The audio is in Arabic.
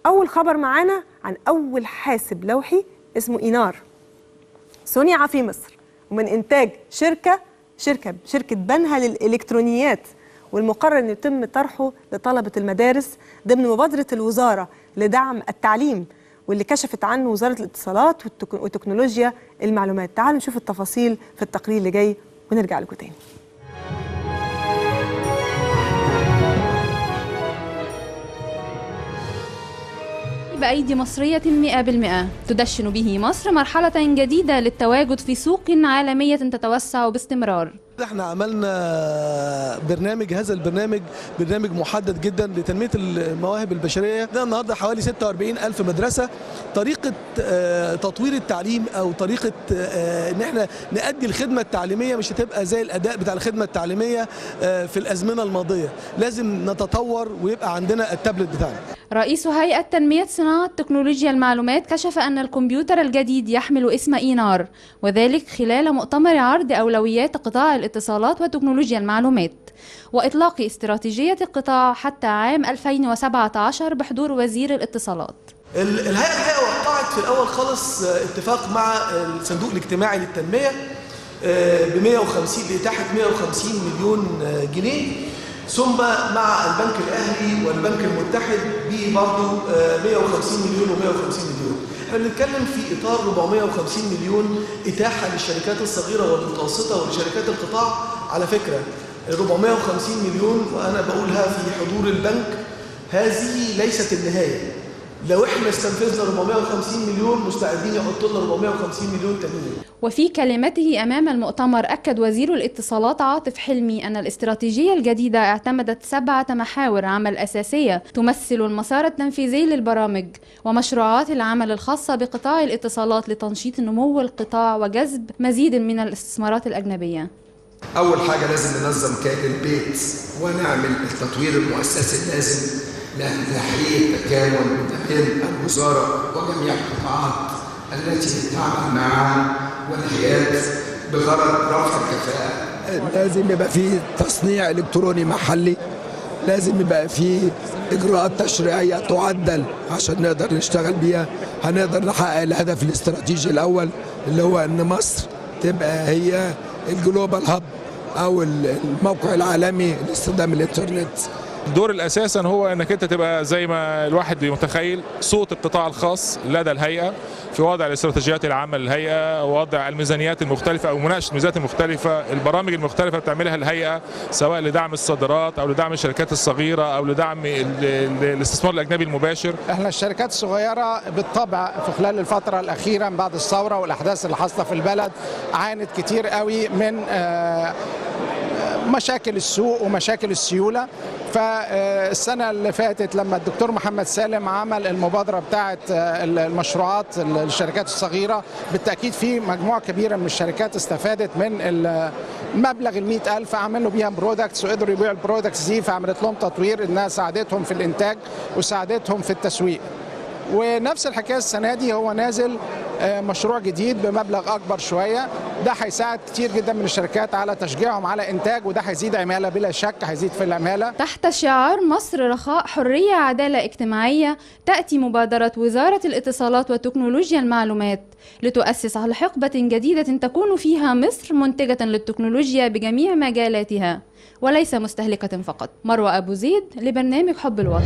أول خبر معانا عن أول حاسب لوحي اسمه إينار، صنع في مصر ومن إنتاج شركة بنها للإلكترونيات، والمقرر أن يتم طرحه لطلبة المدارس ضمن مبادرة الوزارة لدعم التعليم، واللي كشفت عنه وزارة الاتصالات وتكنولوجيا المعلومات. تعالوا نشوف التفاصيل في التقرير اللي جاي ونرجع لكم تاني. بأيدي مصرية 100%، تدشن به مصر مرحلة جديدة للتواجد في سوق عالمية تتوسع باستمرار. احنا عملنا برنامج، هذا البرنامج برنامج محدد جدا لتنمية المواهب البشرية. ده النهارده حوالي 46,000 مدرسة. طريقة تطوير التعليم أو طريقة إن احنا نأدي الخدمة التعليمية مش هتبقى زي الأداء بتاع الخدمة التعليمية في الأزمنة الماضية. لازم نتطور ويبقى عندنا التابلت بتاعنا. رئيس هيئة تنمية صناعة تكنولوجيا المعلومات كشف أن الكمبيوتر الجديد يحمل اسم إينار، وذلك خلال مؤتمر عرض أولويات قطاع الاتصالات وتكنولوجيا المعلومات وإطلاق استراتيجية القطاع حتى عام 2017 بحضور وزير الاتصالات. الهيئة وقعت في الأول خالص اتفاق مع الصندوق الاجتماعي للتنمية بإتاحة 150 مليون جنيه، ثم مع البنك الأهلي والبنك المتحد برضه 150 مليون و150 مليون. احنا بنتكلم في إطار 450 مليون إتاحة للشركات الصغيرة والمتوسطة ولشركات القطاع. على فكرة 450 مليون وأنا بقولها في حضور البنك، هذه ليست النهاية. لو احنا استنفذنا 450 مليون مستعدين يحطوا لنا 450 مليون تانيين. وفي كلمته أمام المؤتمر أكد وزير الاتصالات عاطف حلمي أن الاستراتيجية الجديدة اعتمدت 7 محاور عمل أساسية تمثل المسار التنفيذي للبرامج ومشروعات العمل الخاصة بقطاع الاتصالات لتنشيط نمو القطاع وجذب مزيد من الاستثمارات الأجنبية. أول حاجة لازم ننظم كيان البيت ونعمل التطوير المؤسسي اللازم لتحقيق التكامل بين الوزارة وجميع القطاعات التي تعمل معها والهيئات بغرض رفع الكفاءة. لازم يبقى فيه تصنيع إلكتروني محلي، لازم يبقى فيه إجراءات تشريعية تعدل عشان نقدر نشتغل بيها. هنقدر نحقق الهدف الاستراتيجي الأول اللي هو أن مصر تبقى هي الجلوبال هاب أو الموقع العالمي لاستخدام الإنترنت. الدور الاساسي هو انك انت تبقى زي ما الواحد متخيل صوت القطاع الخاص لدى الهيئه في وضع الاستراتيجيات العامه للهيئه، ووضع الميزانيات المختلفه او مناقشه الميزانيات المختلفه، البرامج المختلفه اللي بتعملها الهيئه سواء لدعم الصادرات او لدعم الشركات الصغيره او لدعم الاستثمار الاجنبي المباشر. احنا الشركات الصغيره بالطبع في خلال الفتره الاخيره من بعد الثوره والاحداث اللي حاصله في البلد عانت كتير قوي من مشاكل السوق ومشاكل السيولة. فالسنة اللي فاتت لما الدكتور محمد سالم عمل المبادرة بتاعة المشروعات للشركات الصغيرة، بالتأكيد في مجموعة كبيرة من الشركات استفادت من المبلغ 100,000 عملوا بيها برودكتس وقدروا يبيعوا البرودكتس دي، فعملت لهم تطوير انها ساعدتهم في الانتاج وساعدتهم في التسويق. ونفس الحكاية السنة دي هو نازل مشروع جديد بمبلغ أكبر شوية، ده هيساعد كتير جدا من الشركات على تشجيعهم على إنتاج، وده هيزيد عمالة بلا شك، هيزيد في العمالة. تحت شعار مصر رخاء حرية عدالة اجتماعية، تأتي مبادرة وزارة الاتصالات وتكنولوجيا المعلومات لتؤسس على حقبة جديدة تكون فيها مصر منتجة للتكنولوجيا بجميع مجالاتها وليس مستهلكة فقط. مروة أبو زيد لبرنامج حب الوطن.